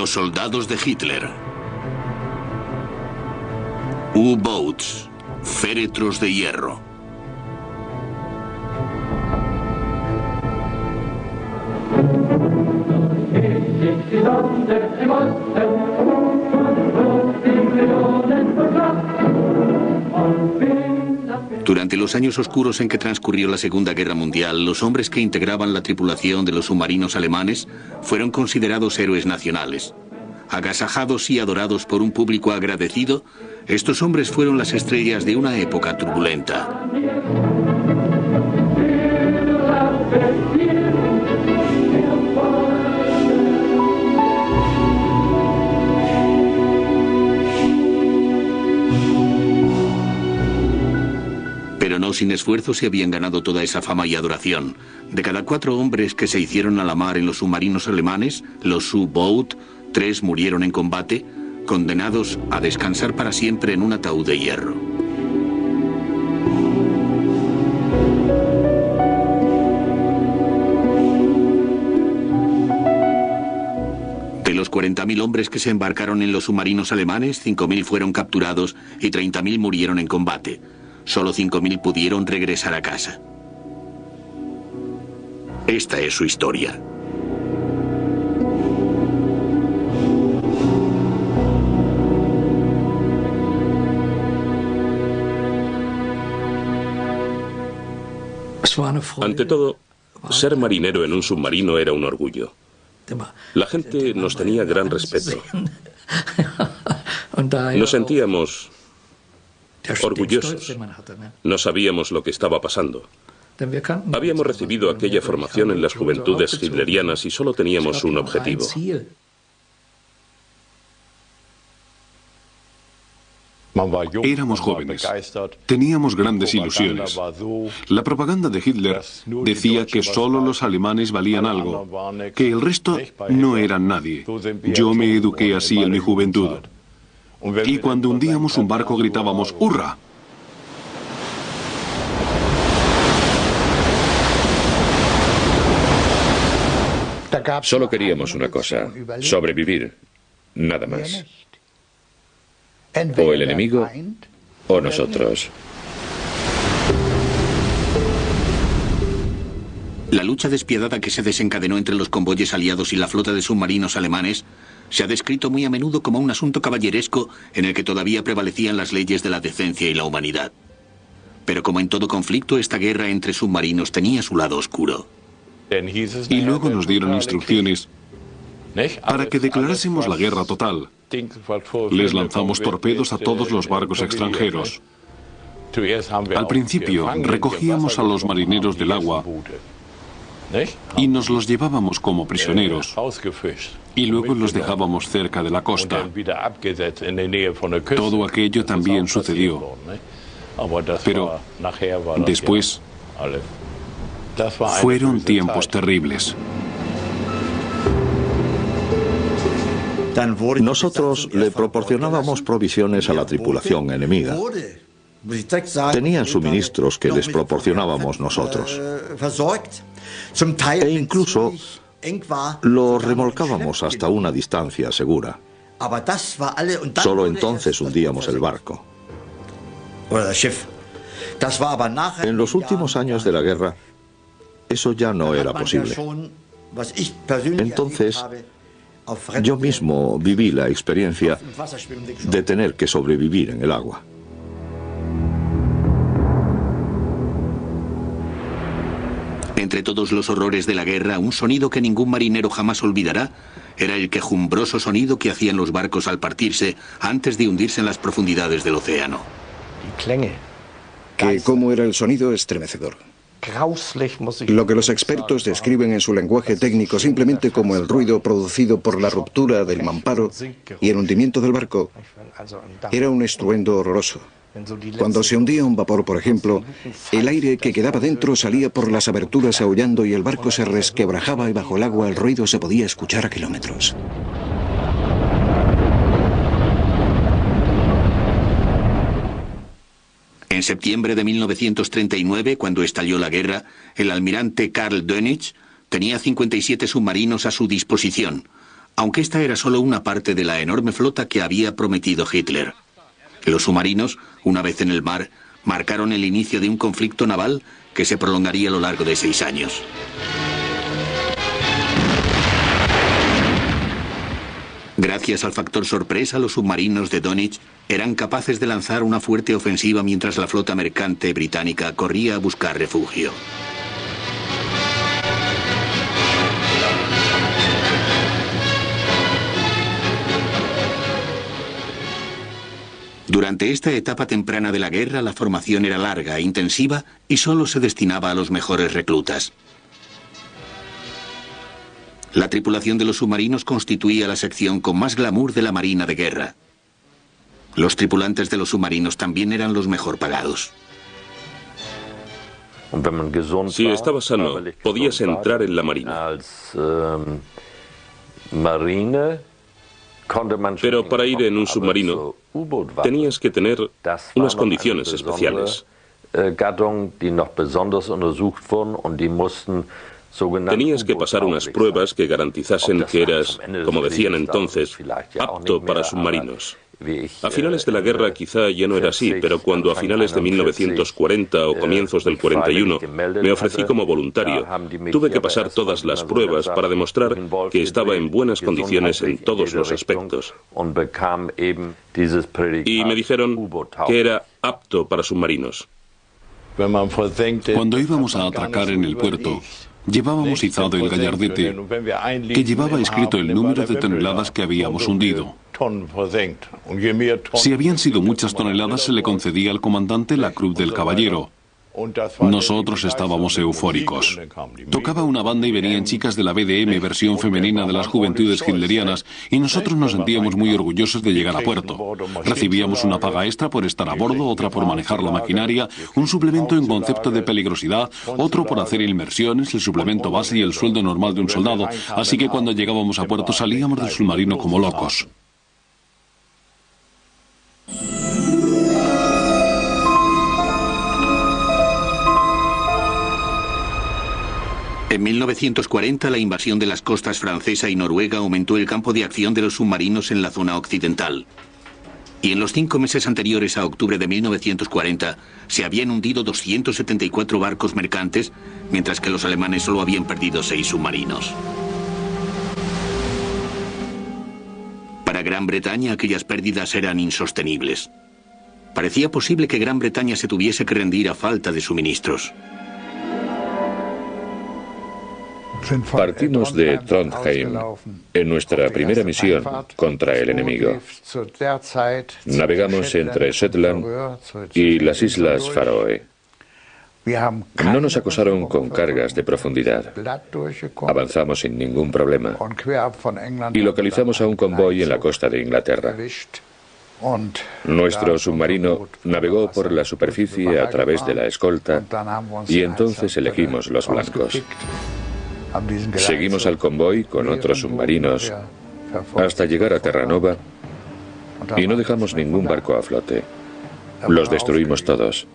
Los soldados de Hitler. U-boats, féretros de hierro. Durante los años oscuros en que transcurrió la Segunda Guerra Mundial, los hombres que integraban la tripulación de los submarinos alemanes fueron considerados héroes nacionales. Agasajados y adorados por un público agradecido, estos hombres fueron las estrellas de una época turbulenta. Pero no sin esfuerzo se habían ganado toda esa fama y adoración. De cada 4 hombres que se hicieron a la mar en los submarinos alemanes, los U-boat, 3 murieron en combate, condenados a descansar para siempre en un ataúd de hierro. De los 40.000 hombres que se embarcaron en los submarinos alemanes, 5.000 fueron capturados y 30.000 murieron en combate. Solo 5.000 pudieron regresar a casa. Esta es su historia. Ante todo, ser marinero en un submarino era un orgullo. La gente nos tenía gran respeto. Nos sentíamos orgullosos. No sabíamos lo que estaba pasando. Habíamos recibido aquella formación en las juventudes hitlerianas y solo teníamos un objetivo. Éramos jóvenes, teníamos grandes ilusiones. La propaganda de Hitler decía que solo los alemanes valían algo, que el resto no eran nadie. Yo me eduqué así en mi juventud. Y cuando hundíamos un barco gritábamos ¡hurra! Solo queríamos una cosa, sobrevivir, nada más. O el enemigo o nosotros. La lucha despiadada que se desencadenó entre los convoyes aliados y la flota de submarinos alemanes se ha descrito muy a menudo como un asunto caballeresco en el que todavía prevalecían las leyes de la decencia y la humanidad. Pero como en todo conflicto, esta guerra entre submarinos tenía su lado oscuro. Y luego nos dieron instrucciones para que declarásemos la guerra total. Les lanzamos torpedos a todos los barcos extranjeros. Al principio recogíamos a los marineros del agua y nos los llevábamos como prisioneros. Y luego los dejábamos cerca de la costa. Todo aquello también sucedió. Pero después fueron tiempos terribles. Nosotros le proporcionábamos provisiones a la tripulación enemiga. Tenían suministros que les proporcionábamos nosotros. E incluso los remolcábamos hasta una distancia segura. Solo entonces hundíamos el barco. En los últimos años de la guerra, eso ya no era posible. Entonces, yo mismo viví la experiencia de tener que sobrevivir en el agua. Entre todos los horrores de la guerra, un sonido que ningún marinero jamás olvidará era el quejumbroso sonido que hacían los barcos al partirse antes de hundirse en las profundidades del océano. ¿Cómo era el sonido? Estremecedor. Lo que los expertos describen en su lenguaje técnico simplemente como el ruido producido por la ruptura del mamparo y el hundimiento del barco era un estruendo horroroso. Cuando se hundía un vapor, por ejemplo, el aire que quedaba dentro salía por las aberturas aullando y el barco se resquebrajaba y bajo el agua el ruido se podía escuchar a kilómetros. En septiembre de 1939, cuando estalló la guerra, el almirante Karl Dönitz tenía 57 submarinos a su disposición. aunque esta era solo una parte de la enorme flota que había prometido Hitler. Los submarinos, una vez en el mar, marcaron el inicio de un conflicto naval que se prolongaría a lo largo de 6 años. Gracias al factor sorpresa, los submarinos de Donitz eran capaces de lanzar una fuerte ofensiva mientras la flota mercante británica corría a buscar refugio. Durante esta etapa temprana de la guerra, la formación era larga, intensiva y solo se destinaba a los mejores reclutas. La tripulación de los submarinos constituía la sección con más glamour de la Marina de Guerra. Los tripulantes de los submarinos también eran los mejor pagados. Si estabas sano, podías entrar en la Marina. Pero para ir en un submarino, tenías que tener unas condiciones especiales. Tenías que pasar unas pruebas que garantizasen que eras, como decían entonces, apto para submarinos. A finales de la guerra quizá ya no era así, pero cuando a finales de 1940 o comienzos del 41 me ofrecí como voluntario, tuve que pasar todas las pruebas para demostrar que estaba en buenas condiciones en todos los aspectos. Y me dijeron que era apto para submarinos. Cuando íbamos a atracar en el puerto, llevábamos izado el gallardete, que llevaba escrito el número de toneladas que habíamos hundido. Si habían sido muchas toneladas, se le concedía al comandante la Cruz del Caballero. Nosotros estábamos eufóricos. Tocaba una banda y venían chicas de la BDM, versión femenina de las juventudes hitlerianas, y nosotros nos sentíamos muy orgullosos de llegar a puerto. Recibíamos una paga extra por estar a bordo, otra por manejar la maquinaria, un suplemento en concepto de peligrosidad, otro por hacer inmersiones, el suplemento base y el sueldo normal de un soldado, así que cuando llegábamos a puerto salíamos del submarino como locos. En 1940, la invasión de las costas francesa y noruega aumentó el campo de acción de los submarinos en la zona occidental. Y en los 5 meses anteriores a octubre de 1940, se habían hundido 274 barcos mercantes, mientras que los alemanes solo habían perdido 6 submarinos. Para Gran Bretaña, aquellas pérdidas eran insostenibles. Parecía posible que Gran Bretaña se tuviese que rendir a falta de suministros. Partimos de Trondheim en nuestra primera misión contra el enemigo. Navegamos entre Shetland y las Islas Faroe. No nos acosaron con cargas de profundidad. Avanzamos sin ningún problema y localizamos a un convoy en la costa de Inglaterra. Nuestro submarino navegó por la superficie a través de la escolta y entonces elegimos los blancos. Seguimos al convoy con otros submarinos hasta llegar a Terranova y no dejamos ningún barco a flote. Los destruimos todos.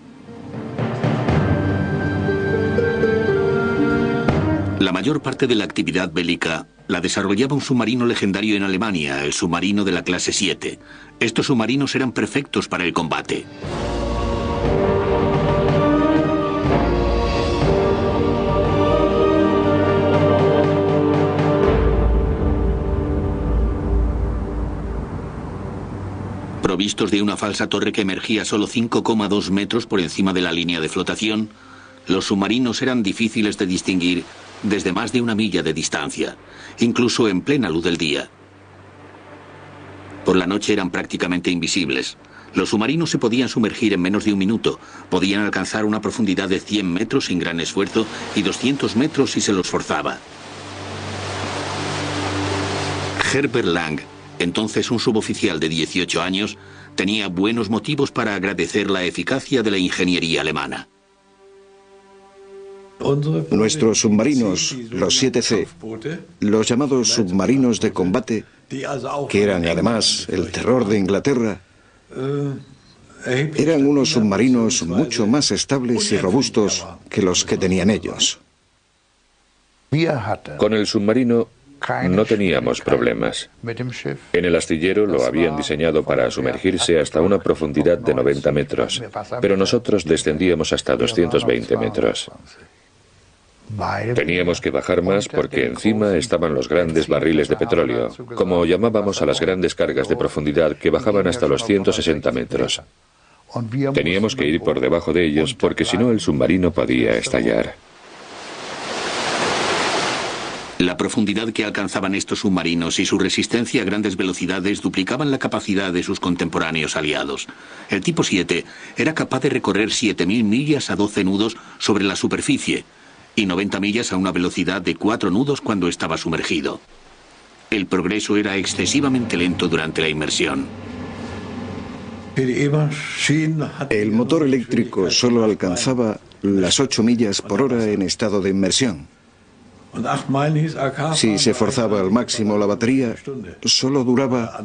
La mayor parte de la actividad bélica la desarrollaba un submarino legendario en Alemania, el submarino de la clase 7. Estos submarinos eran perfectos para el combate. Provistos de una falsa torre que emergía solo 5,2 metros por encima de la línea de flotación, los submarinos eran difíciles de distinguir desde más de 1 milla de distancia, incluso en plena luz del día. Por la noche eran prácticamente invisibles. Los submarinos se podían sumergir en menos de 1 minuto, podían alcanzar una profundidad de 100 metros sin gran esfuerzo y 200 metros si se los forzaba. Herbert Lang, entonces un suboficial de 18 años, tenía buenos motivos para agradecer la eficacia de la ingeniería alemana. Nuestros submarinos, los 7C, los llamados submarinos de combate, que eran además el terror de Inglaterra, eran unos submarinos mucho más estables y robustos que los que tenían ellos. Con el submarino No teníamos problemas. En el astillero lo habían diseñado para sumergirse hasta una profundidad de 90 metros, pero nosotros descendíamos hasta 220 metros. Teníamos que bajar más porque encima estaban los grandes barriles de petróleo, como llamábamos a las grandes cargas de profundidad que bajaban hasta los 160 metros. Teníamos que ir por debajo de ellos porque si no el submarino podía estallar. La profundidad que alcanzaban estos submarinos y su resistencia a grandes velocidades duplicaban la capacidad de sus contemporáneos aliados. El tipo 7 era capaz de recorrer 7.000 millas a 12 nudos sobre la superficie y 90 millas a una velocidad de 4 nudos cuando estaba sumergido. El progreso era excesivamente lento durante la inmersión. El motor eléctrico solo alcanzaba las 8 millas por hora en estado de inmersión. Si se forzaba al máximo la batería, solo duraba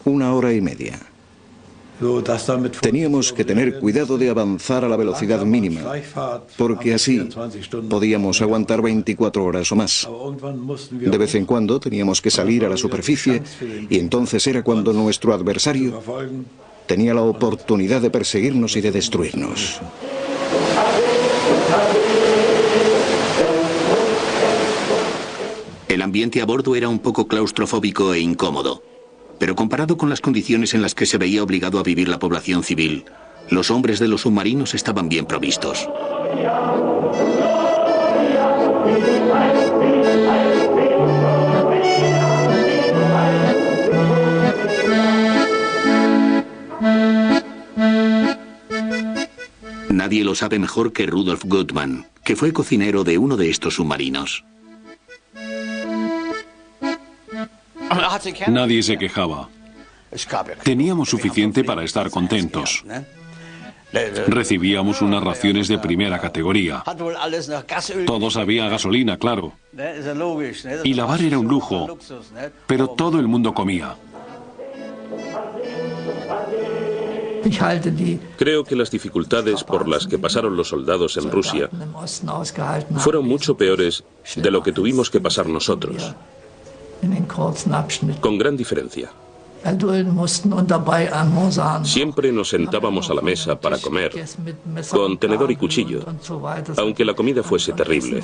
1 hora y media. Teníamos que tener cuidado de avanzar a la velocidad mínima, porque así podíamos aguantar 24 horas o más. De vez en cuando teníamos que salir a la superficie y entonces era cuando nuestro adversario tenía la oportunidad de perseguirnos y de destruirnos. El ambiente a bordo era un poco claustrofóbico e incómodo, pero comparado con las condiciones en las que se veía obligado a vivir la población civil, los hombres de los submarinos estaban bien provistos. Nadie lo sabe mejor que Rudolf Goodman, que fue cocinero de uno de estos submarinos. Nadie se quejaba. Teníamos suficiente para estar contentos. Recibíamos unas raciones de primera categoría. Todo sabía a gasolina, claro. Y lavar era un lujo, pero todo el mundo comía. Creo que las dificultades por las que pasaron los soldados en Rusia fueron mucho peores de lo que tuvimos que pasar nosotros, con gran diferencia. Siempre nos sentábamos a la mesa para comer, con tenedor y cuchillo, aunque la comida fuese terrible.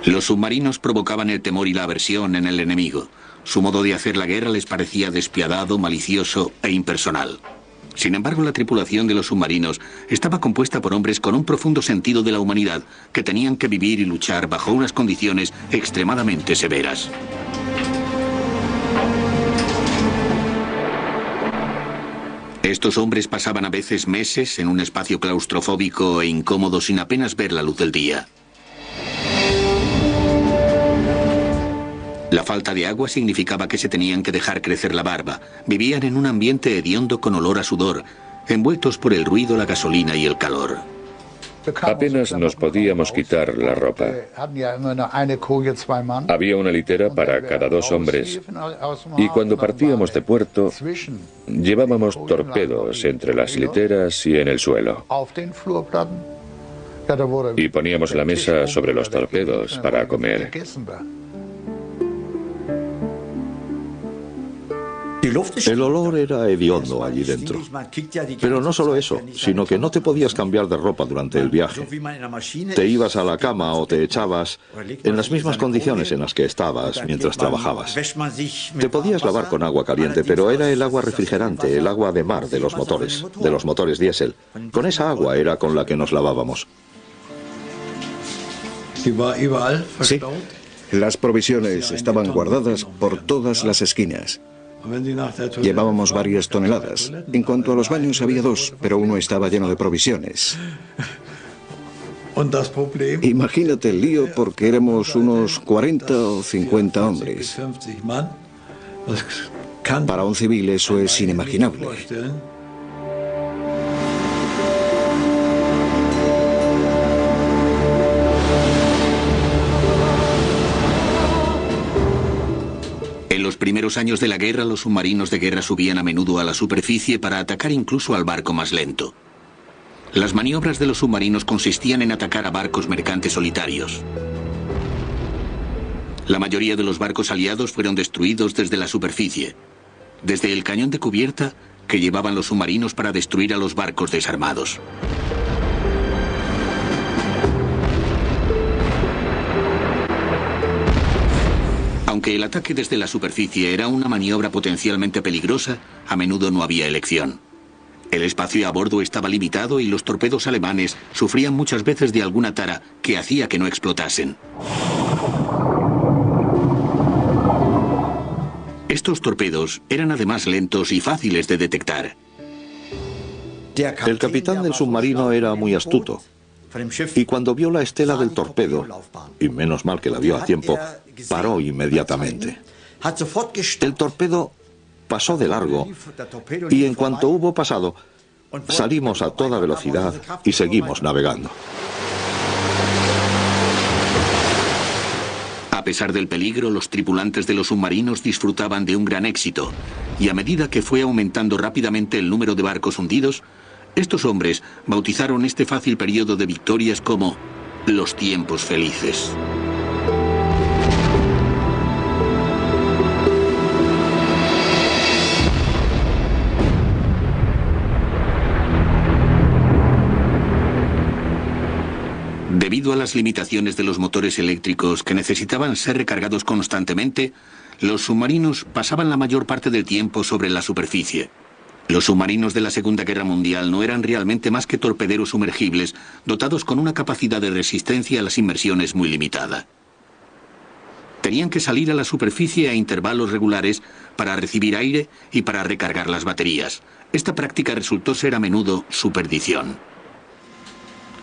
Los submarinos provocaban el temor y la aversión en el enemigo. Su modo de hacer la guerra les parecía despiadado, malicioso e impersonal. Sin embargo, la tripulación de los submarinos estaba compuesta por hombres con un profundo sentido de la humanidad, que tenían que vivir y luchar bajo unas condiciones extremadamente severas. Estos hombres pasaban a veces meses en un espacio claustrofóbico e incómodo sin apenas ver la luz del día. La falta de agua significaba que se tenían que dejar crecer la barba. Vivían en un ambiente hediondo con olor a sudor, envueltos por el ruido, la gasolina y el calor. Apenas nos podíamos quitar la ropa. Había una litera para cada 2 hombres y cuando partíamos de puerto llevábamos torpedos entre las literas y en el suelo. Y poníamos la mesa sobre los torpedos para comer. El olor era hediondo allí dentro. Pero no solo eso, sino que no te podías cambiar de ropa durante el viaje. Te ibas a la cama o te echabas en las mismas condiciones en las que estabas mientras trabajabas. Te podías lavar con agua caliente, pero era el agua refrigerante, el agua de mar de los motores diésel. Con esa agua era con la que nos lavábamos. Sí, las provisiones estaban guardadas por todas las esquinas. Llevábamos varias toneladas. En cuanto a los baños había 2, pero uno estaba lleno de provisiones. Imagínate el lío porque éramos unos 40 o 50 hombres. Para un civil eso es inimaginable. En primeros años de la guerra, los submarinos de guerra subían a menudo a la superficie para atacar incluso al barco más lento. Las maniobras de los submarinos consistían en atacar a barcos mercantes solitarios. La mayoría de los barcos aliados fueron destruidos desde la superficie, desde el cañón de cubierta que llevaban los submarinos para destruir a los barcos desarmados. Aunque el ataque desde la superficie era una maniobra potencialmente peligrosa, a menudo no había elección. El espacio a bordo estaba limitado y los torpedos alemanes sufrían muchas veces de alguna tara que hacía que no explotasen. Estos torpedos eran además lentos y fáciles de detectar. El capitán del submarino era muy astuto. Y cuando vio la estela del torpedo, y menos mal que la vio a tiempo, paró inmediatamente. El torpedo pasó de largo y en cuanto hubo pasado, salimos a toda velocidad y seguimos navegando. A pesar del peligro, los tripulantes de los submarinos disfrutaban de un gran éxito, y a medida que fue aumentando rápidamente el número de barcos hundidos, estos hombres bautizaron este fácil periodo de victorias como los tiempos felices. Debido a las limitaciones de los motores eléctricos que necesitaban ser recargados constantemente, los submarinos pasaban la mayor parte del tiempo sobre la superficie. Los submarinos de la Segunda Guerra Mundial no eran realmente más que torpederos sumergibles, dotados con una capacidad de resistencia a las inmersiones muy limitada. Tenían que salir a la superficie a intervalos regulares para recibir aire y para recargar las baterías. Esta práctica resultó ser a menudo su perdición.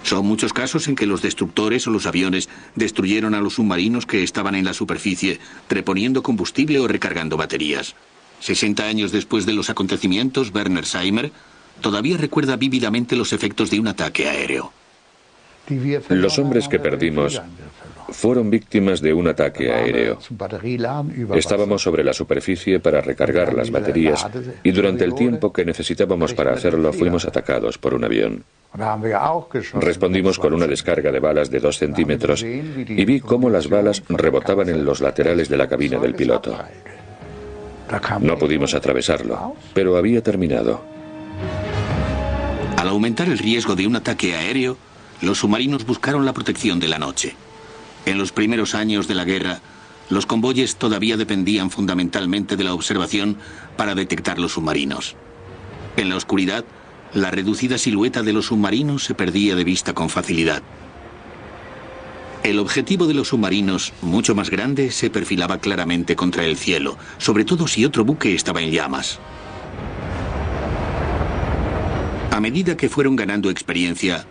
Son muchos casos en que los destructores o los aviones destruyeron a los submarinos que estaban en la superficie, reponiendo combustible o recargando baterías. 60 años después de los acontecimientos, Werner Seimer todavía recuerda vívidamente los efectos de un ataque aéreo. Los hombres que perdimos fueron víctimas de un ataque aéreo. Estábamos sobre la superficie para recargar las baterías y durante el tiempo que necesitábamos para hacerlo fuimos atacados por un avión. Respondimos con una descarga de balas de 2 centímetros y vi cómo las balas rebotaban en los laterales de la cabina del piloto. No pudimos atravesarlo, pero había terminado. Al aumentar el riesgo de un ataque aéreo, los submarinos buscaron la protección de la noche. En los primeros años de la guerra, los convoyes todavía dependían fundamentalmente de la observación para detectar los submarinos. En la oscuridad, la reducida silueta de los submarinos se perdía de vista con facilidad. El objetivo de los submarinos, mucho más grande, se perfilaba claramente contra el cielo, sobre todo si otro buque estaba en llamas. A medida que fueron ganando experiencia,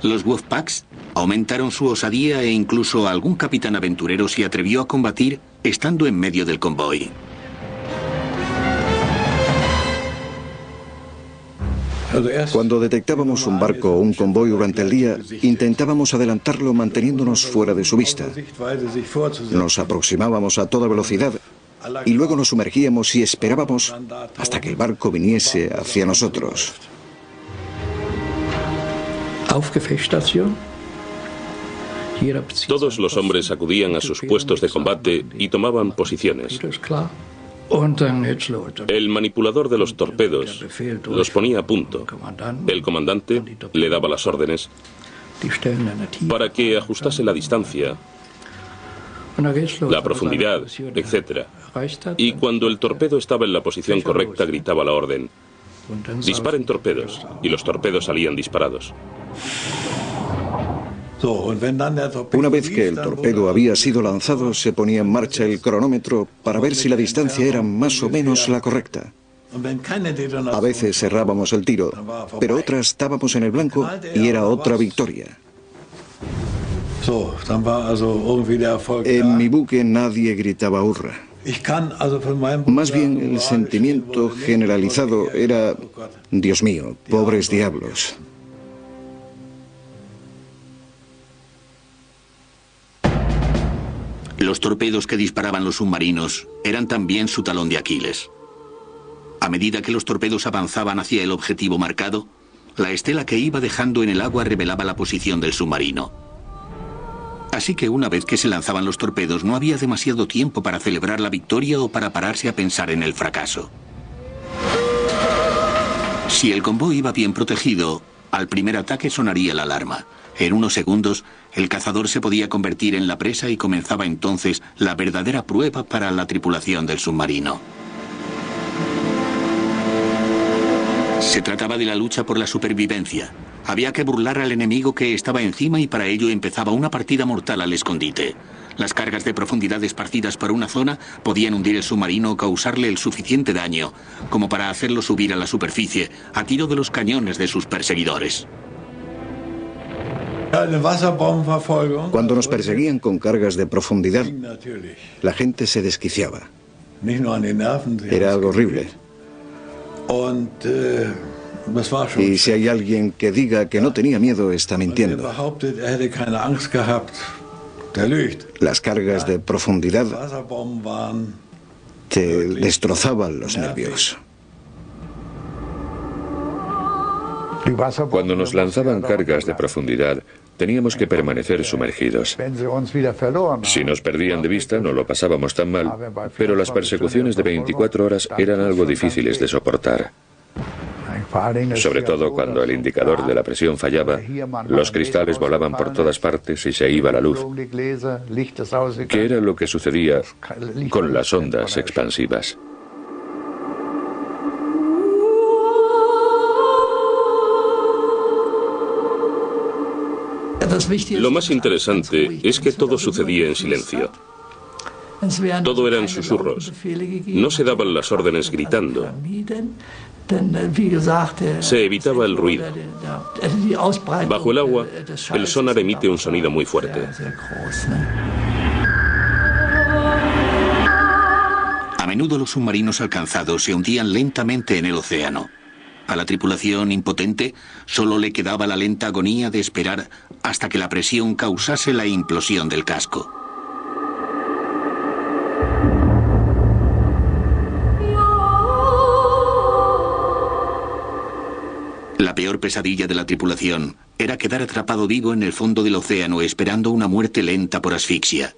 los Wolfpacks aumentaron su osadía e incluso algún capitán aventurero se atrevió a combatir estando en medio del convoy. Cuando detectábamos un barco o un convoy durante el día, intentábamos adelantarlo manteniéndonos fuera de su vista. Nos aproximábamos a toda velocidad y luego nos sumergíamos y esperábamos hasta que el barco viniese hacia nosotros. Todos los hombres acudían a sus puestos de combate y tomaban posiciones. El manipulador de los torpedos los ponía a punto. El comandante le daba las órdenes para que ajustase la distancia, la profundidad, etc. Y cuando el torpedo estaba en la posición correcta, gritaba la orden: disparen torpedos, y los torpedos salían disparados. Una vez que el torpedo había sido lanzado, se ponía en marcha el cronómetro para ver si la distancia era más o menos la correcta. A veces cerrábamos el tiro, pero otras estábamos en el blanco y era otra victoria. En mi buque nadie gritaba hurra. Más bien el sentimiento generalizado era: Dios mío, pobres diablos. Los torpedos que disparaban los submarinos eran también su talón de Aquiles. A medida que los torpedos avanzaban hacia el objetivo marcado, la estela que iba dejando en el agua revelaba la posición del submarino. Así que una vez que se lanzaban los torpedos no había demasiado tiempo para celebrar la victoria o para pararse a pensar en el fracaso. Si el convoy iba bien protegido, al primer ataque sonaría la alarma. En unos segundos, el cazador se podía convertir en la presa y comenzaba entonces la verdadera prueba para la tripulación del submarino. Se trataba de la lucha por la supervivencia. Había que burlar al enemigo que estaba encima y para ello empezaba una partida mortal al escondite. Las cargas de profundidad esparcidas por una zona podían hundir el submarino o causarle el suficiente daño como para hacerlo subir a la superficie a tiro de los cañones de sus perseguidores. Cuando nos perseguían con cargas de profundidad, la gente se desquiciaba. Era algo horrible. Y si hay alguien que diga que no tenía miedo, está mintiendo. Las cargas de profundidad te destrozaban los nervios. Cuando nos lanzaban cargas de profundidad, teníamos que permanecer sumergidos. Si nos perdían de vista, no lo pasábamos tan mal, pero las persecuciones de 24 horas eran algo difíciles de soportar. Sobre todo cuando el indicador de la presión fallaba, los cristales volaban por todas partes y se iba la luz, que era lo que sucedía con las ondas expansivas. Lo más interesante es que todo sucedía en silencio. Todo eran susurros. No se daban las órdenes gritando. Se evitaba el ruido. Bajo el agua, el sonar emite un sonido muy fuerte. A menudo los submarinos alcanzados se hundían lentamente en el océano. A la tripulación impotente solo le quedaba la lenta agonía de esperar hasta que la presión causase la implosión del casco. La peor pesadilla de la tripulación era quedar atrapado vivo en el fondo del océano esperando una muerte lenta por asfixia.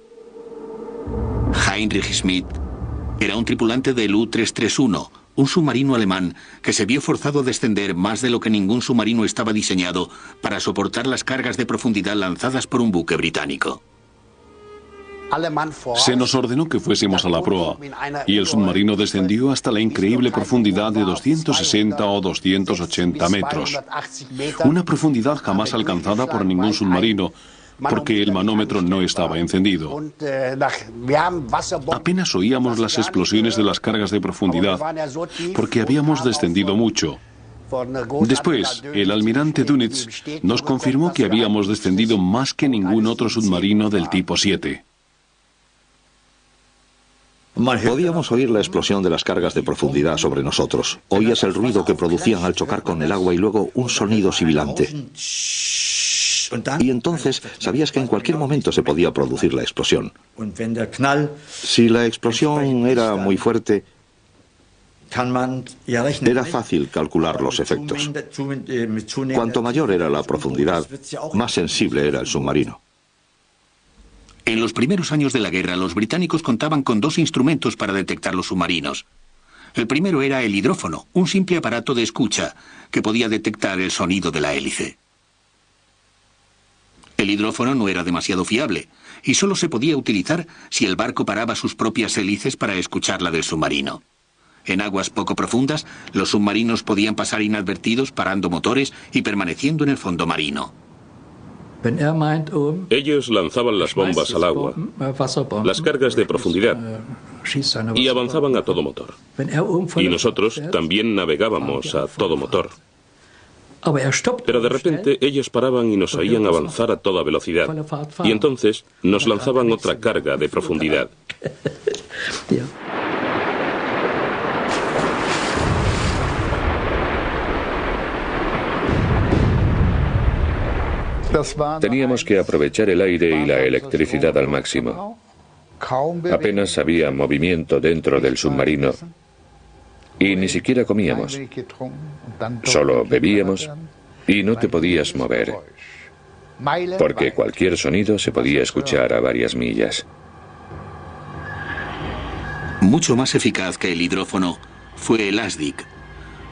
Heinrich Schmidt era un tripulante del U-331, un submarino alemán que se vio forzado a descender más de lo que ningún submarino estaba diseñado para soportar las cargas de profundidad lanzadas por un buque británico. Se nos ordenó que fuésemos a la proa y el submarino descendió hasta la increíble profundidad de 260 o 280 metros. Una profundidad jamás alcanzada por ningún submarino, porque el manómetro no estaba encendido. Apenas oíamos las explosiones de las cargas de profundidad, porque habíamos descendido mucho. Después, el almirante Dönitz nos confirmó que habíamos descendido más que ningún otro submarino del tipo 7. Podíamos oír la explosión de las cargas de profundidad sobre nosotros. Oías el ruido que producían al chocar con el agua y luego un sonido sibilante. Y entonces sabías que en cualquier momento se podía producir la explosión. Si la explosión era muy fuerte, era fácil calcular los efectos. Cuanto mayor era la profundidad, más sensible era el submarino. En los primeros años de la guerra, los británicos contaban con dos instrumentos para detectar los submarinos. El primero era el hidrófono, un simple aparato de escucha que podía detectar el sonido de la hélice. El hidrófono no era demasiado fiable y solo se podía utilizar si el barco paraba sus propias hélices para escuchar la del submarino. En aguas poco profundas, los submarinos podían pasar inadvertidos parando motores y permaneciendo en el fondo marino. Ellos lanzaban las bombas al agua, las cargas de profundidad, y avanzaban a todo motor. Y nosotros también navegábamos a todo motor. Pero de repente ellos paraban y nos oían avanzar a toda velocidad. Y entonces nos lanzaban otra carga de profundidad. Teníamos que aprovechar el aire y la electricidad al máximo. Apenas había movimiento dentro del submarino y ni siquiera comíamos. Solo bebíamos y no te podías mover, porque cualquier sonido se podía escuchar a varias millas. Mucho más eficaz que el hidrófono fue el ASDIC,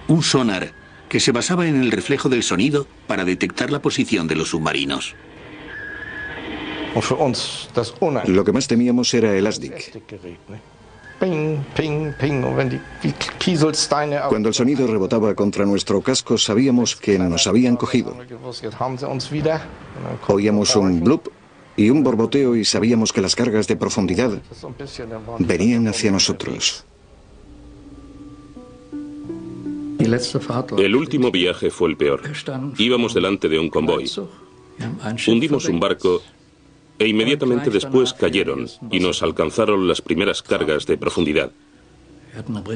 un sonar que se basaba en el reflejo del sonido para detectar la posición de los submarinos. Lo que más temíamos era el ASDIC. Cuando el sonido rebotaba contra nuestro casco, sabíamos que nos habían cogido. Oíamos un blup y un borboteo y sabíamos que las cargas de profundidad venían hacia nosotros. El último viaje fue el peor. Íbamos delante de un convoy. Hundimos un barco e inmediatamente después cayeron y nos alcanzaron las primeras cargas de profundidad.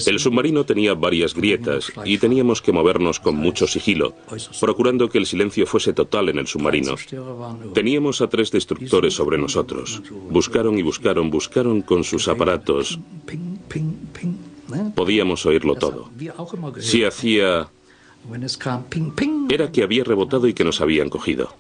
El submarino tenía varias grietas y teníamos que movernos con mucho sigilo, procurando que el silencio fuese total en el submarino. Teníamos a 3 destructores sobre nosotros. Buscaron y buscaron, buscaron con sus aparatos. Podíamos oírlo todo. Si hacía... era que había rebotado y que nos habían cogido.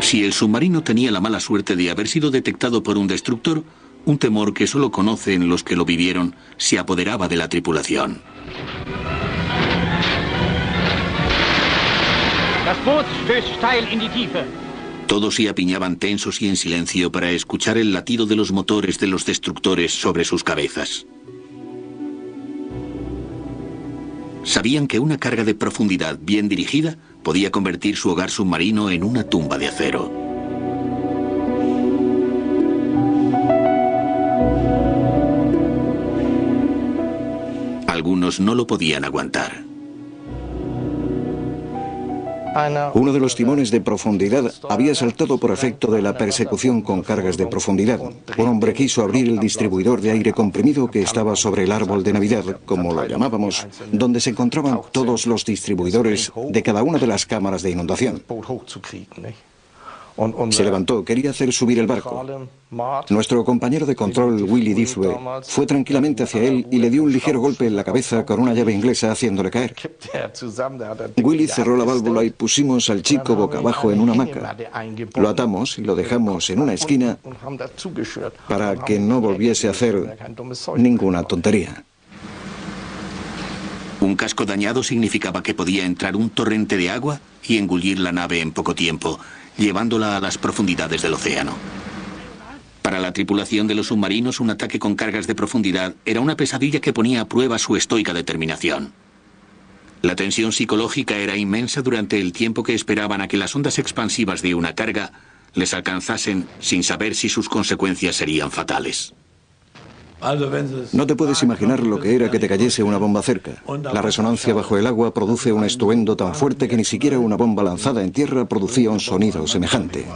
Si el submarino tenía la mala suerte de haber sido detectado por un destructor, un temor que solo conocen los que lo vivieron se apoderaba de la tripulación. Todos se apiñaban tensos y en silencio para escuchar el latido de los motores de los destructores sobre sus cabezas. Sabían que una carga de profundidad bien dirigida podía convertir su hogar submarino en una tumba de acero. Algunos no lo podían aguantar. Uno de los timones de profundidad había saltado por efecto de la persecución con cargas de profundidad. Un hombre quiso abrir el distribuidor de aire comprimido que estaba sobre el árbol de Navidad, como lo llamábamos, donde se encontraban todos los distribuidores de cada una de las cámaras de inundación. Se levantó, quería hacer subir el barco. Nuestro compañero de control, Willy Dithue, fue tranquilamente hacia él y le dio un ligero golpe en la cabeza con una llave inglesa haciéndole caer. Willy cerró la válvula y pusimos al chico boca abajo en una hamaca. Lo atamos y lo dejamos en una esquina para que no volviese a hacer ninguna tontería. Un casco dañado significaba que podía entrar un torrente de agua y engullir la nave en poco tiempo, llevándola a las profundidades del océano. Para la tripulación de los submarinos, un ataque con cargas de profundidad era una pesadilla que ponía a prueba su estoica determinación. La tensión psicológica era inmensa durante el tiempo que esperaban a que las ondas expansivas de una carga les alcanzasen sin saber si sus consecuencias serían fatales. No te puedes imaginar lo que era que te cayese una bomba cerca. La resonancia bajo el agua produce un estruendo tan fuerte que ni siquiera una bomba lanzada en tierra producía un sonido semejante.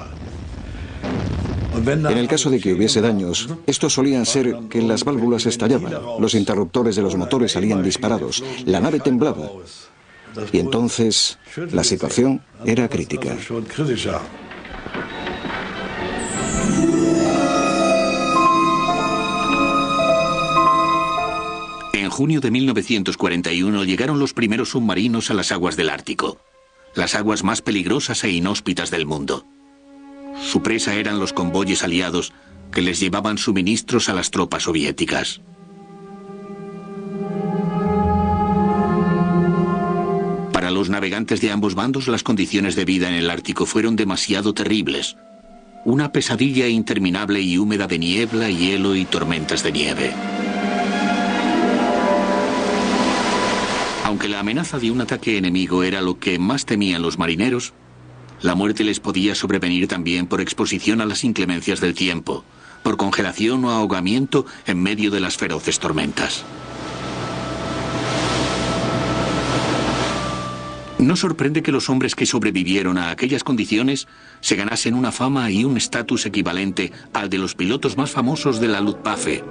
En el caso de que hubiese daños, estos solían ser que las válvulas estallaban, los interruptores de los motores salían disparados, la nave temblaba. Y entonces la situación era crítica. En junio de 1941 llegaron los primeros submarinos a las aguas del Ártico, las aguas más peligrosas e inhóspitas del mundo. Su presa eran los convoyes aliados que les llevaban suministros a las tropas soviéticas. Para los navegantes de ambos bandos, las condiciones de vida en el Ártico fueron demasiado terribles. Una pesadilla interminable y húmeda de niebla, hielo y tormentas de nieve. Aunque la amenaza de un ataque enemigo era lo que más temían los marineros, la muerte les podía sobrevenir también por exposición a las inclemencias del tiempo, por congelación o ahogamiento en medio de las feroces tormentas. No sorprende que los hombres que sobrevivieron a aquellas condiciones se ganasen una fama y un estatus equivalente al de los pilotos más famosos de la Luftwaffe.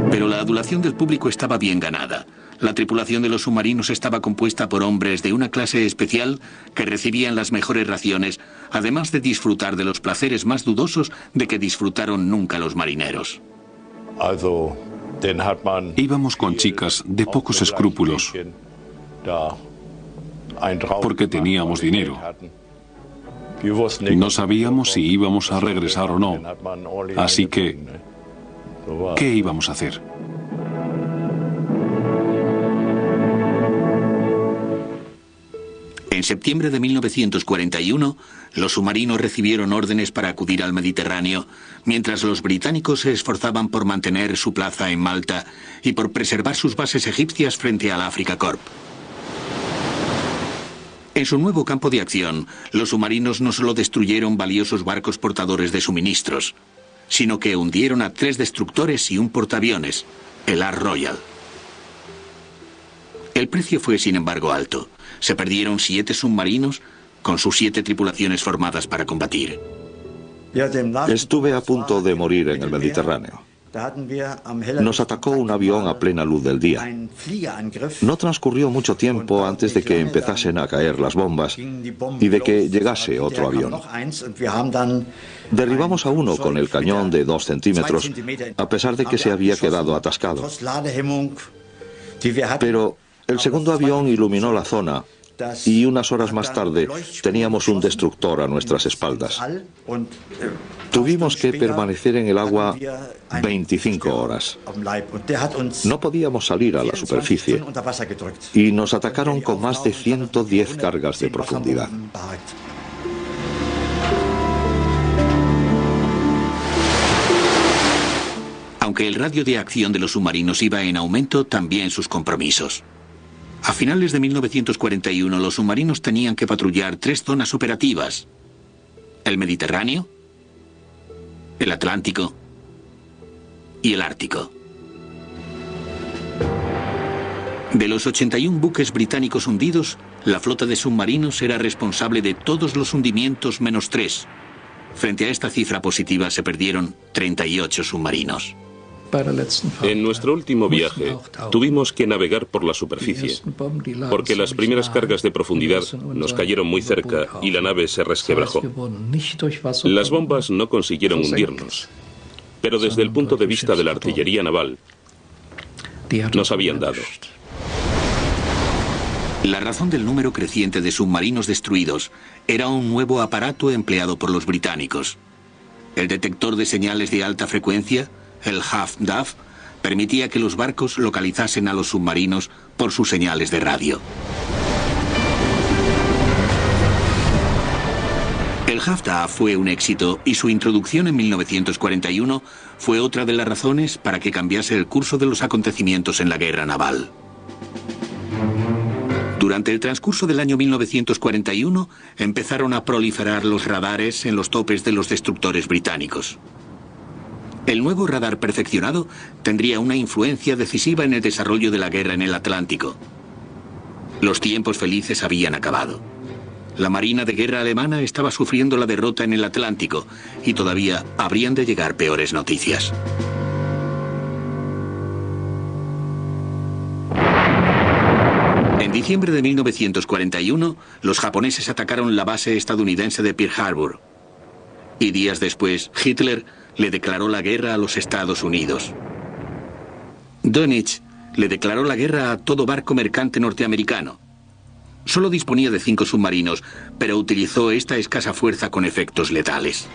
Pero la adulación del público estaba bien ganada. La tripulación de los submarinos estaba compuesta por hombres de una clase especial que recibían las mejores raciones, además de disfrutar de los placeres más dudosos de que disfrutaron nunca los marineros. Íbamos con chicas de pocos escrúpulos, porque teníamos dinero. No sabíamos si íbamos a regresar o no, así que, ¿qué íbamos a hacer? En septiembre de 1941, los submarinos recibieron órdenes para acudir al Mediterráneo, mientras los británicos se esforzaban por mantener su plaza en Malta y por preservar sus bases egipcias frente al Africa Corp. En su nuevo campo de acción, los submarinos no solo destruyeron valiosos barcos portadores de suministros, sino que hundieron a 3 destructores y un portaaviones, el Ark Royal. El precio fue, sin embargo, alto. Se perdieron 7 submarinos con sus 7 tripulaciones formadas para combatir. Estuve a punto de morir en el Mediterráneo. Nos atacó un avión a plena luz del día. No transcurrió mucho tiempo antes de que empezasen a caer las bombas y de que llegase otro avión. Derribamos a uno con el cañón de 2 centímetros, a pesar de que se había quedado atascado. Pero el segundo avión iluminó la zona y unas horas más tarde teníamos un destructor a nuestras espaldas. Tuvimos que permanecer en el agua 25 horas. No podíamos salir a la superficie y nos atacaron con más de 110 cargas de profundidad. Aunque el radio de acción de los submarinos iba en aumento, también sus compromisos. A finales de 1941, los submarinos tenían que patrullar 3 zonas operativas: el Mediterráneo, el Atlántico y el Ártico. De los 81 buques británicos hundidos, la flota de submarinos era responsable de todos los hundimientos menos 3. Frente a esta cifra positiva se perdieron 38 submarinos. En nuestro último viaje tuvimos que navegar por la superficie, porque las primeras cargas de profundidad nos cayeron muy cerca y la nave se resquebrajó. Las bombas no consiguieron hundirnos, pero desde el punto de vista de la artillería naval, nos habían dado. La razón del número creciente de submarinos destruidos era un nuevo aparato empleado por los británicos. El detector de señales de alta frecuencia, el HAFDAF, permitía que los barcos localizasen a los submarinos por sus señales de radio. El HAFDAF fue un éxito y su introducción en 1941 fue otra de las razones para que cambiase el curso de los acontecimientos en la guerra naval. Durante el transcurso del año 1941 empezaron a proliferar los radares en los topes de los destructores británicos. El nuevo radar perfeccionado tendría una influencia decisiva en el desarrollo de la guerra en el Atlántico. Los tiempos felices habían acabado. La Marina de Guerra alemana estaba sufriendo la derrota en el Atlántico y todavía habrían de llegar peores noticias. En diciembre de 1941, los japoneses atacaron la base estadounidense de Pearl Harbor. Y días después, Hitler le declaró la guerra a los Estados Unidos. Dönitz le declaró la guerra a todo barco mercante norteamericano. Solo disponía de 5 submarinos, pero utilizó esta escasa fuerza con efectos letales.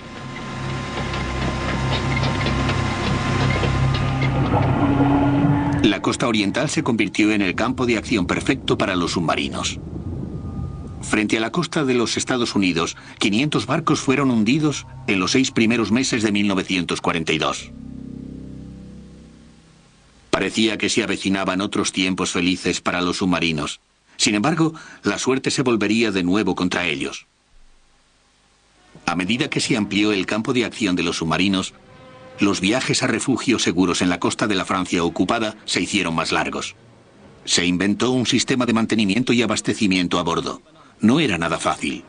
La costa oriental se convirtió en el campo de acción perfecto para los submarinos. Frente a la costa de los Estados Unidos, 500 barcos fueron hundidos en los 6 primeros meses de 1942. Parecía que se avecinaban otros tiempos felices para los submarinos. Sin embargo, la suerte se volvería de nuevo contra ellos. A medida que se amplió el campo de acción de los submarinos, los viajes a refugios seguros en la costa de la Francia ocupada se hicieron más largos. Se inventó un sistema de mantenimiento y abastecimiento a bordo. No era nada fácil.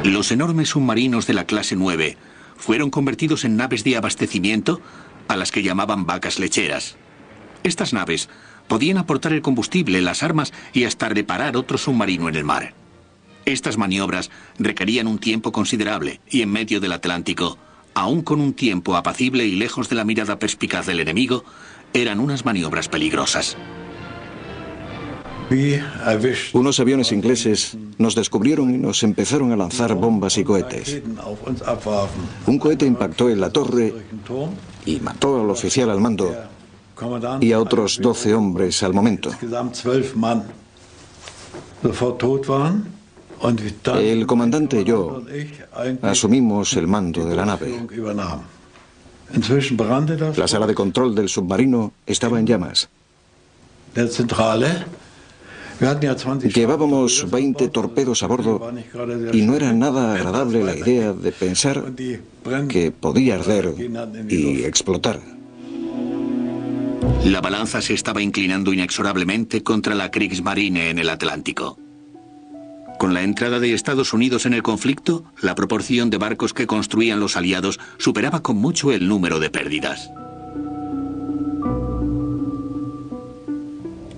Los enormes submarinos de la clase 9 fueron convertidos en naves de abastecimiento a las que llamaban vacas lecheras. Estas naves podían aportar el combustible, las armas y hasta reparar otro submarino en el mar. Estas maniobras requerían un tiempo considerable y en medio del Atlántico, aún con un tiempo apacible y lejos de la mirada perspicaz del enemigo, eran unas maniobras peligrosas. Unos aviones ingleses nos descubrieron y nos empezaron a lanzar bombas y cohetes. Un cohete impactó en la torre y mató al oficial al mando y a otros 12 hombres al momento. El comandante y yo asumimos el mando de la nave. La sala de control del submarino estaba en llamas. Llevábamos 20 torpedos a bordo y no era nada agradable la idea de pensar que podía arder y explotar. La balanza se estaba inclinando inexorablemente contra la Kriegsmarine en el Atlántico. Con la entrada de Estados Unidos en el conflicto, la proporción de barcos que construían los aliados superaba con mucho el número de pérdidas.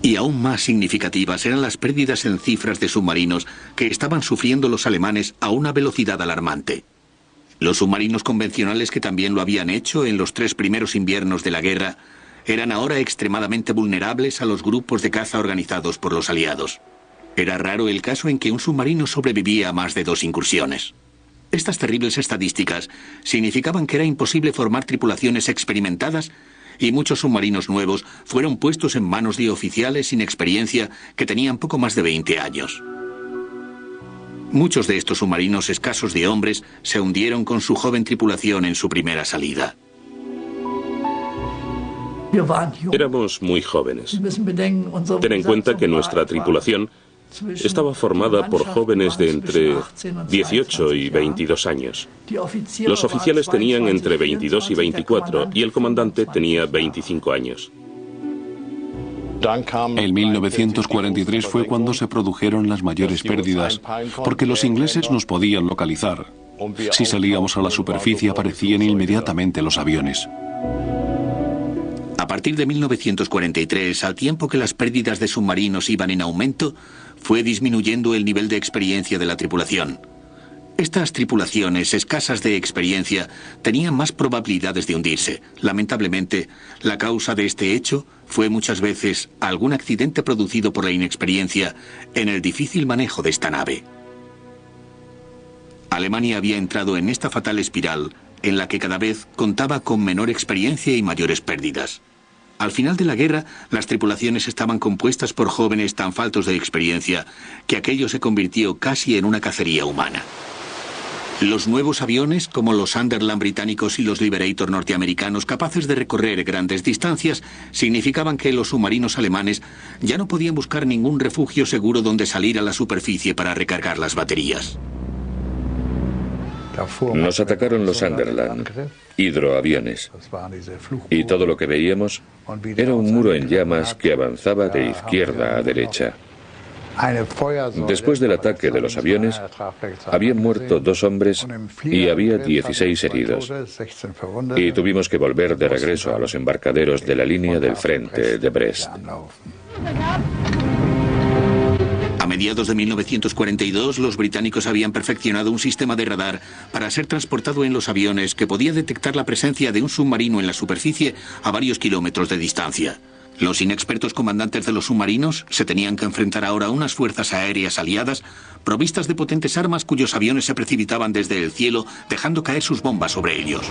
Y aún más significativas eran las pérdidas en cifras de submarinos que estaban sufriendo los alemanes a una velocidad alarmante. Los submarinos convencionales, que también lo habían hecho en los 3 primeros inviernos de la guerra, eran ahora extremadamente vulnerables a los grupos de caza organizados por los aliados. Era raro el caso en que un submarino sobrevivía a más de 2 incursiones. Estas terribles estadísticas significaban que era imposible formar tripulaciones experimentadas y muchos submarinos nuevos fueron puestos en manos de oficiales sin experiencia que tenían poco más de 20 años. Muchos de estos submarinos escasos de hombres se hundieron con su joven tripulación en su primera salida. Éramos muy jóvenes. Ten en cuenta que nuestra tripulación estaba formada por jóvenes de entre 18 y 22 años. Los oficiales tenían entre 22 y 24 y el comandante tenía 25 años. En 1943 fue cuando se produjeron las mayores pérdidas, porque los ingleses nos podían localizar. Si salíamos a la superficie aparecían inmediatamente los aviones. A partir de 1943, al tiempo que las pérdidas de submarinos iban en aumento, fue disminuyendo el nivel de experiencia de la tripulación. Estas tripulaciones, escasas de experiencia, tenían más probabilidades de hundirse. Lamentablemente, la causa de este hecho fue muchas veces algún accidente producido por la inexperiencia en el difícil manejo de esta nave. Alemania había entrado en esta fatal espiral en la que cada vez contaba con menor experiencia y mayores pérdidas. Al final de la guerra, las tripulaciones estaban compuestas por jóvenes tan faltos de experiencia que aquello se convirtió casi en una cacería humana. Los nuevos aviones, como los Sunderland británicos y los Liberator norteamericanos, capaces de recorrer grandes distancias, significaban que los submarinos alemanes ya no podían buscar ningún refugio seguro donde salir a la superficie para recargar las baterías. Nos atacaron los Sunderland, hidroaviones, y todo lo que veíamos era un muro en llamas que avanzaba de izquierda a derecha. Después del ataque de los aviones, habían muerto 2 hombres y había 16 heridos. Y tuvimos que volver de regreso a los embarcaderos de la línea del frente de Brest. A mediados de 1942, los británicos habían perfeccionado un sistema de radar para ser transportado en los aviones que podía detectar la presencia de un submarino en la superficie a varios kilómetros de distancia. Los inexpertos comandantes de los submarinos se tenían que enfrentar ahora a unas fuerzas aéreas aliadas provistas de potentes armas cuyos aviones se precipitaban desde el cielo dejando caer sus bombas sobre ellos.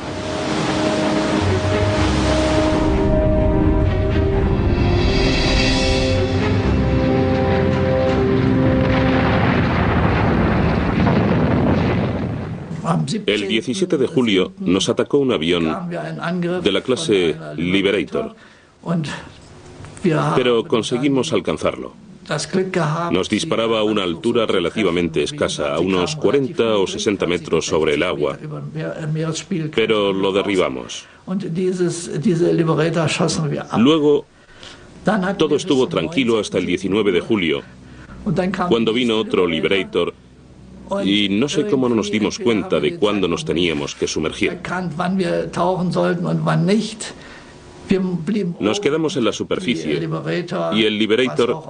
El 17 de julio nos atacó un avión de la clase Liberator, pero conseguimos alcanzarlo. Nos disparaba a una altura relativamente escasa, a unos 40 o 60 metros sobre el agua, pero lo derribamos. Luego, todo estuvo tranquilo hasta el 19 de julio, cuando vino otro Liberator, y no sé cómo no nos dimos cuenta de cuándo nos teníamos que sumergir. Nos quedamos en la superficie y el Liberator,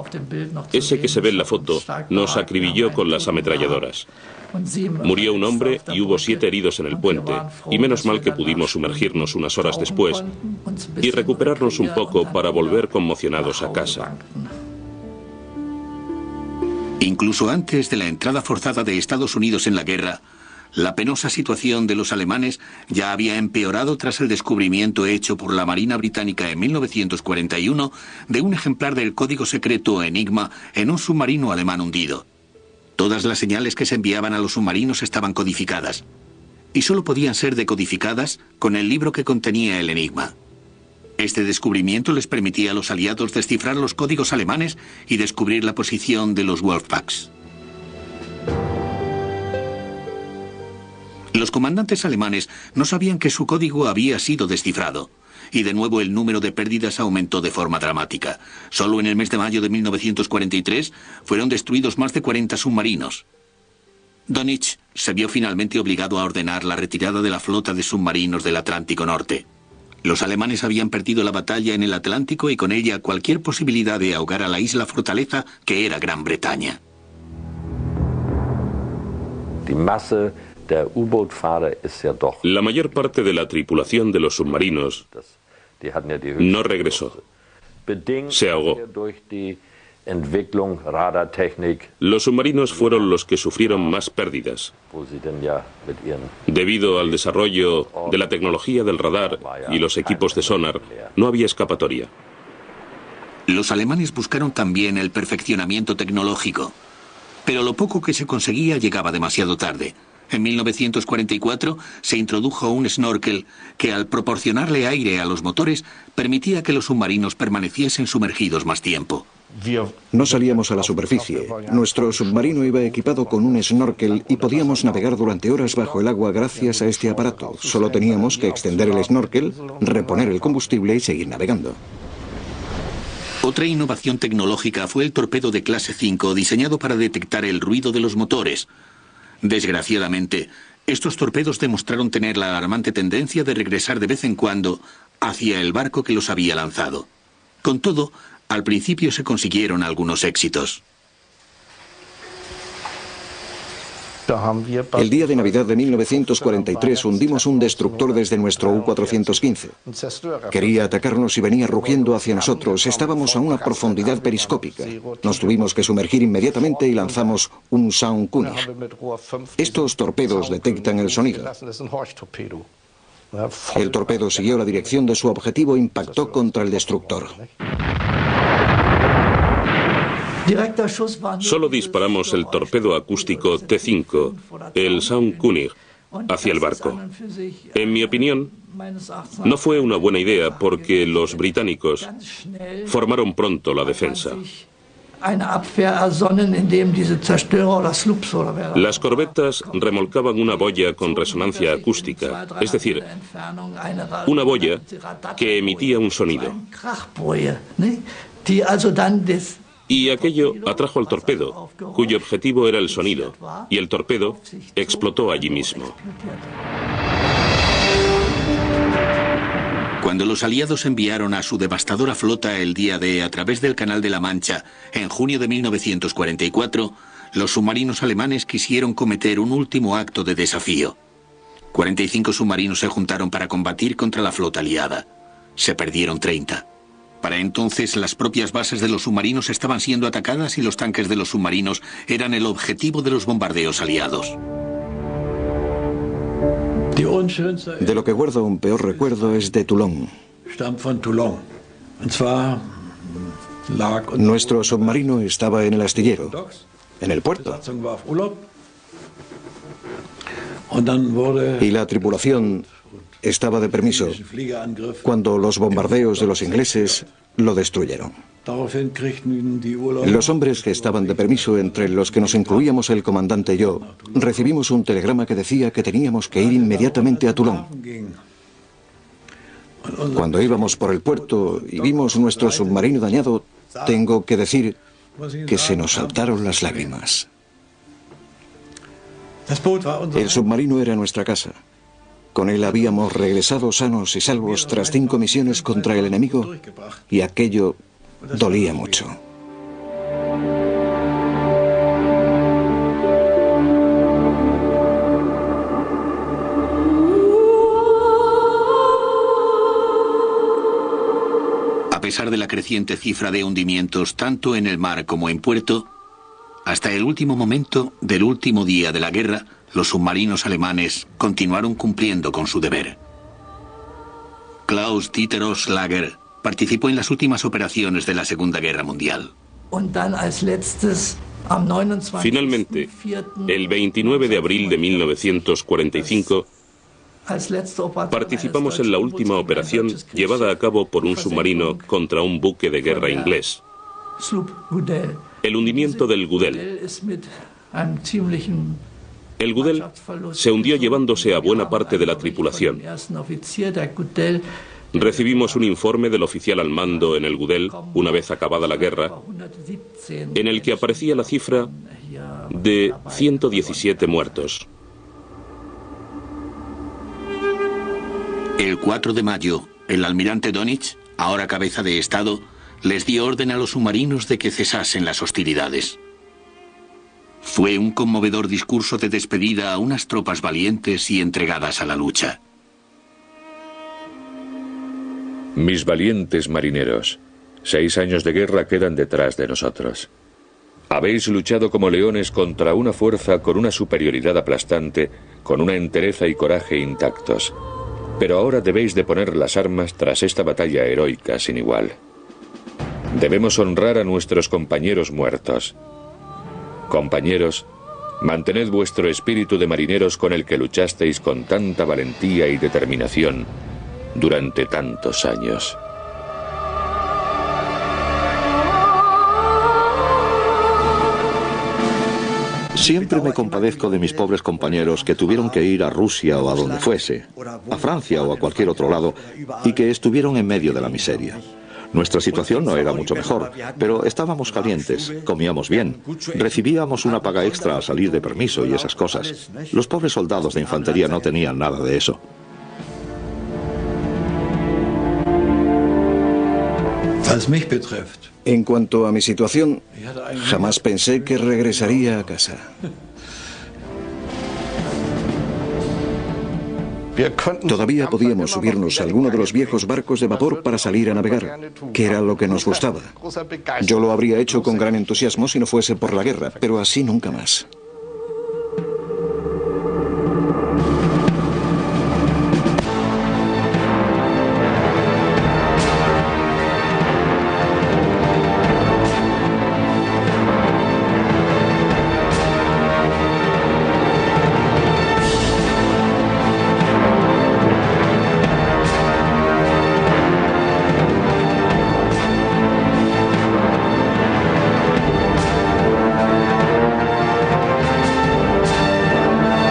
ese que se ve en la foto, nos acribilló con las ametralladoras. Murió un hombre y hubo 7 heridos en el puente, y menos mal que pudimos sumergirnos unas horas después y recuperarnos un poco para volver conmocionados a casa. Incluso antes de la entrada forzada de Estados Unidos en la guerra, la penosa situación de los alemanes ya había empeorado tras el descubrimiento hecho por la Marina Británica en 1941 de un ejemplar del código secreto Enigma en un submarino alemán hundido. Todas las señales que se enviaban a los submarinos estaban codificadas, y solo podían ser decodificadas con el libro que contenía el enigma. Este descubrimiento les permitía a los aliados descifrar los códigos alemanes y descubrir la posición de los Wolfpacks. Los comandantes alemanes no sabían que su código había sido descifrado, y de nuevo el número de pérdidas aumentó de forma dramática. Solo en el mes de mayo de 1943 fueron destruidos más de 40 submarinos. Dönitz se vio finalmente obligado a ordenar la retirada de la flota de submarinos del Atlántico Norte. Los alemanes habían perdido la batalla en el Atlántico y con ella cualquier posibilidad de ahogar a la isla fortaleza que era Gran Bretaña. La mayor parte de la tripulación de los submarinos no regresó. Se ahogó. Los submarinos fueron los que sufrieron más pérdidas. Debido al desarrollo de la tecnología del radar y los equipos de sonar, no había escapatoria. Los alemanes buscaron también el perfeccionamiento tecnológico, pero lo poco que se conseguía llegaba demasiado tarde. En 1944 se introdujo un snorkel que, al proporcionarle aire a los motores, permitía que los submarinos permaneciesen sumergidos más tiempo. No salíamos a la superficie. Nuestro submarino iba equipado con un snorkel y podíamos navegar durante horas bajo el agua gracias a este aparato. Solo teníamos que extender el snorkel, reponer el combustible y seguir navegando. Otra innovación tecnológica fue el torpedo de clase 5, diseñado para detectar el ruido de los motores. Desgraciadamente, estos torpedos demostraron tener la alarmante tendencia de regresar de vez en cuando hacia el barco que los había lanzado. Con todo, al principio se consiguieron algunos éxitos. El día de Navidad de 1943 hundimos un destructor desde nuestro U-415. Quería atacarnos y venía rugiendo hacia nosotros. Estábamos a una profundidad periscópica. Nos tuvimos que sumergir inmediatamente y lanzamos un Soundkönig. Estos torpedos detectan el sonido. El torpedo siguió la dirección de su objetivo e impactó contra el destructor. Solo disparamos el torpedo acústico T5, el Soundkönig, hacia el barco. En mi opinión, no fue una buena idea porque los británicos formaron pronto la defensa. Las corbetas remolcaban una boya con resonancia acústica, es decir, una boya que emitía un sonido. Y aquello atrajo al torpedo, cuyo objetivo era el sonido, y el torpedo explotó allí mismo. Cuando los aliados enviaron a su devastadora flota el día D a través del Canal de la Mancha, en junio de 1944, los submarinos alemanes quisieron cometer un último acto de desafío. 45 submarinos se juntaron para combatir contra la flota aliada. Se perdieron 30. Para entonces, las propias bases de los submarinos estaban siendo atacadas y los tanques de los submarinos eran el objetivo de los bombardeos aliados. De lo que guardo un peor recuerdo es de Toulon. Nuestro submarino estaba en el astillero, en el puerto. Y la tripulación estaba de permiso cuando los bombardeos de los ingleses lo destruyeron. Los hombres que estaban de permiso, entre los que nos incluíamos el comandante y yo, recibimos un telegrama que decía que teníamos que ir inmediatamente a Toulon. Cuando íbamos por el puerto y vimos nuestro submarino dañado, tengo que decir que se nos saltaron las lágrimas. El submarino era nuestra casa. Con él habíamos regresado sanos y salvos tras 5 misiones contra el enemigo, y aquello dolía mucho. A pesar de la creciente cifra de hundimientos tanto en el mar como en puerto, hasta el último momento del último día de la guerra, los submarinos alemanes continuaron cumpliendo con su deber. Klaus-Dieter Oehlenschläger participó en las últimas operaciones de la Segunda Guerra Mundial. Finalmente, el 29 de abril de 1945, participamos en la última operación llevada a cabo por un submarino contra un buque de guerra inglés. El hundimiento del Gudel. El Gudel se hundió llevándose a buena parte de la tripulación. Recibimos un informe del oficial al mando en el Gudel, una vez acabada la guerra, en el que aparecía la cifra de 117 muertos. El 4 de mayo, el almirante Dönitz, ahora cabeza de Estado, les dio orden a los submarinos de que cesasen las hostilidades. Fue un conmovedor discurso de despedida a unas tropas valientes y entregadas a la lucha. Mis valientes marineros, 6 años de guerra quedan detrás de nosotros. Habéis luchado como leones contra una fuerza con una superioridad aplastante, con una entereza y coraje intactos. Pero ahora debéis de poner las armas tras esta batalla heroica sin igual. Debemos honrar a nuestros compañeros muertos. Compañeros, mantened vuestro espíritu de marineros con el que luchasteis con tanta valentía y determinación durante tantos años. Siempre me compadezco de mis pobres compañeros que tuvieron que ir a Rusia o a donde fuese, a Francia o a cualquier otro lado, y que estuvieron en medio de la miseria. Nuestra situación no era mucho mejor, pero estábamos calientes, comíamos bien, recibíamos una paga extra al salir de permiso y esas cosas. Los pobres soldados de infantería no tenían nada de eso. En cuanto a mi situación, jamás pensé que regresaría a casa. Todavía podíamos subirnos a alguno de los viejos barcos de vapor para salir a navegar, que era lo que nos gustaba. Yo lo habría hecho con gran entusiasmo si no fuese por la guerra, pero así nunca más.